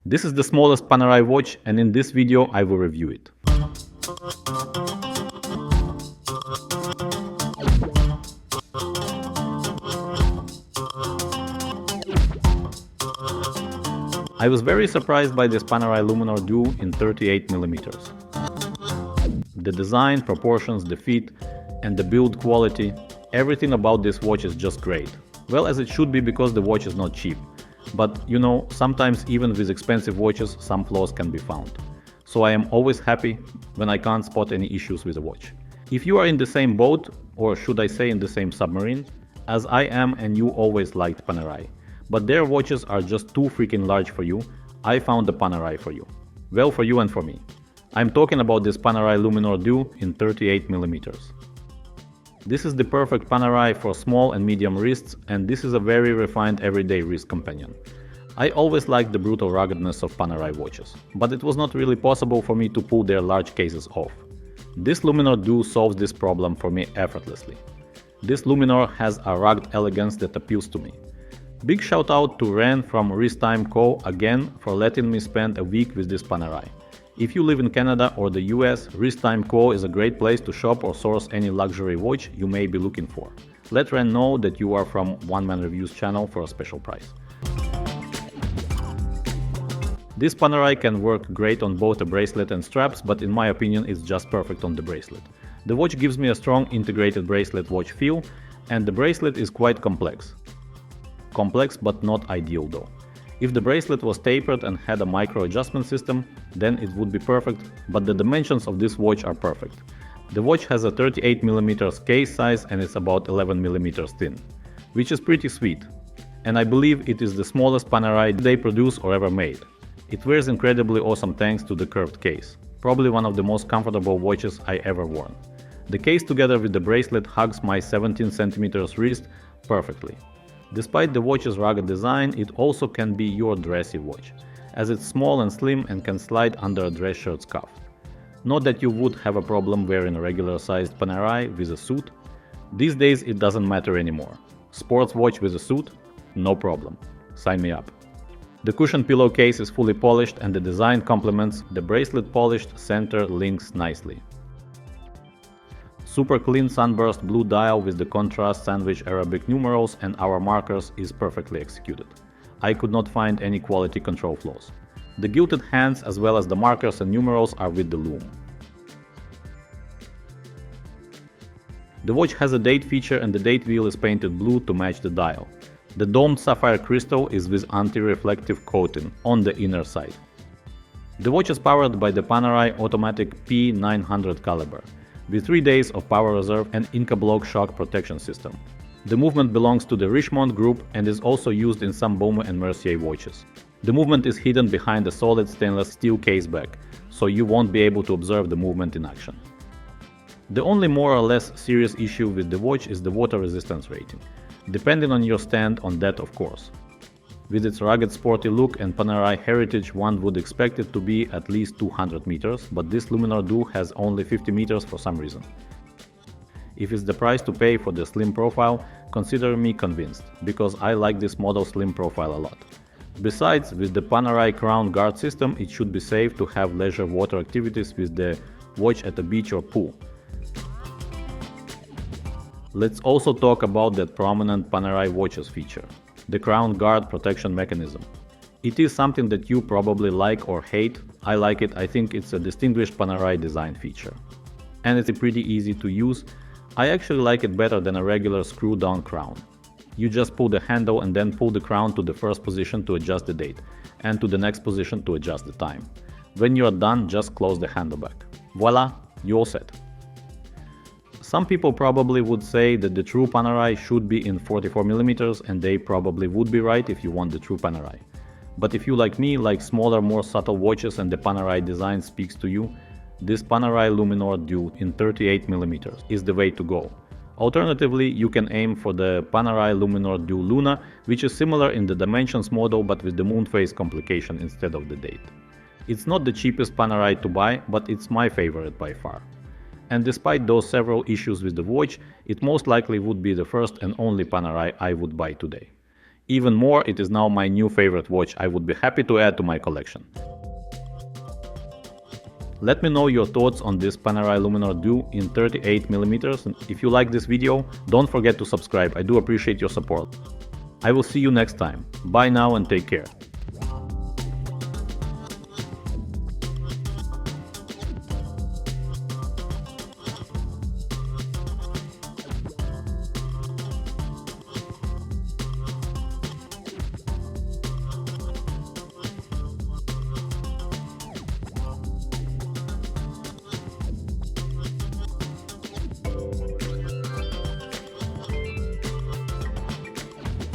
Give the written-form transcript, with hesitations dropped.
This is the smallest Panerai watch, and in this video I will review it. I was very surprised by this Panerai Luminor Due in 38mm. The design, proportions, the fit, and the build quality, everything about this watch is just great. Well, as it should be, because the watch is not cheap. But you know, sometimes even with expensive watches some flaws can be found. So I am always happy when I can't spot any issues with a watch. If you are in the same boat, or should I say in the same submarine, as I am and you always liked Panerai, but their watches are just too freaking large for you, I found the Panerai for you. Well, for you and for me. I'm talking about this Panerai Luminor Due in 38mm. This is the perfect Panerai for small and medium wrists, and this is a very refined everyday wrist companion. I always liked the brutal ruggedness of Panerai watches, but it was not really possible for me to pull their large cases off. This Luminor Due solves this problem for me effortlessly. This Luminor has a rugged elegance that appeals to me. Big shout out to Ren from Wristtime Co. again for letting me spend a week with this Panerai. If you live in Canada or the US, Wristtime Co. is a great place to shop or source any luxury watch you may be looking for. Let Ren know that you are from One Man Reviews channel for a special price. This Panerai can work great on both the bracelet and straps, but in my opinion it's just perfect on the bracelet. The watch gives me a strong integrated bracelet watch feel, and the bracelet is quite complex. Complex but not ideal though. If the bracelet was tapered and had a micro adjustment system, then it would be perfect, but the dimensions of this watch are perfect. The watch has a 38mm case size and it's about 11mm thin, which is pretty sweet. And I believe it is the smallest Panerai they produce or ever made. It wears incredibly awesome thanks to the curved case. Probably one of the most comfortable watches I ever worn. The case together with the bracelet hugs my 17cm wrist perfectly. Despite the watch's rugged design, it also can be your dressy watch, as it's small and slim and can slide under a dress shirt scuff. Not that you would have a problem wearing a regular sized Panerai with a suit. These days it doesn't matter anymore. Sports watch with a suit? No problem. Sign me up. The cushion pillowcase is fully polished and the design complements the bracelet polished center links nicely. Super clean sunburst blue dial with the contrast sandwich Arabic numerals and hour markers is perfectly executed. I could not find any quality control flaws. The gilded hands as well as the markers and numerals are with the lume. The watch has a date feature and the date wheel is painted blue to match the dial. The domed sapphire crystal is with anti-reflective coating on the inner side. The watch is powered by the Panerai automatic P900 caliber, with 3 days of power reserve and Inca block shock protection system. The movement belongs to the Richemont group and is also used in some Baume and Mercier watches. The movement is hidden behind a solid stainless steel case back, so you won't be able to observe the movement in action. The only more or less serious issue with the watch is the water resistance rating, depending on your stand on that of course. With its rugged sporty look and Panerai heritage, one would expect it to be at least 200 meters, but this Luminor Due has only 50 meters for some reason. If it's the price to pay for the slim profile, consider me convinced, because I like this model slim profile a lot. Besides, with the Panerai crown guard system, it should be safe to have leisure water activities with the watch at the beach or pool. Let's also talk about that prominent Panerai watches feature. The crown guard protection mechanism. It is something that you probably like or hate. I like it. I think it's a distinguished Panerai design feature. And it's pretty easy to use. I actually like it better than a regular screw down crown. You just pull the handle and then pull the crown to the first position to adjust the date and to the next position to adjust the time. When you are done, just close the handle back. Voila, you're all set. Some people probably would say that the true Panerai should be in 44mm, and they probably would be right if you want the true Panerai. But if you like me, like smaller, more subtle watches and the Panerai design speaks to you, this Panerai Luminor Due in 38mm is the way to go. Alternatively, you can aim for the Panerai Luminor Due Luna, which is similar in the dimensions model but with the moon phase complication instead of the date. It's not the cheapest Panerai to buy, but it's my favorite by far. And despite those several issues with the watch, it most likely would be the first and only Panerai I would buy today. Even more, it is now my new favorite watch I would be happy to add to my collection. Let me know your thoughts on this Panerai Luminor Due in 38mm. If you like this video, don't forget to subscribe, I do appreciate your support. I will see you next time. Bye now and take care.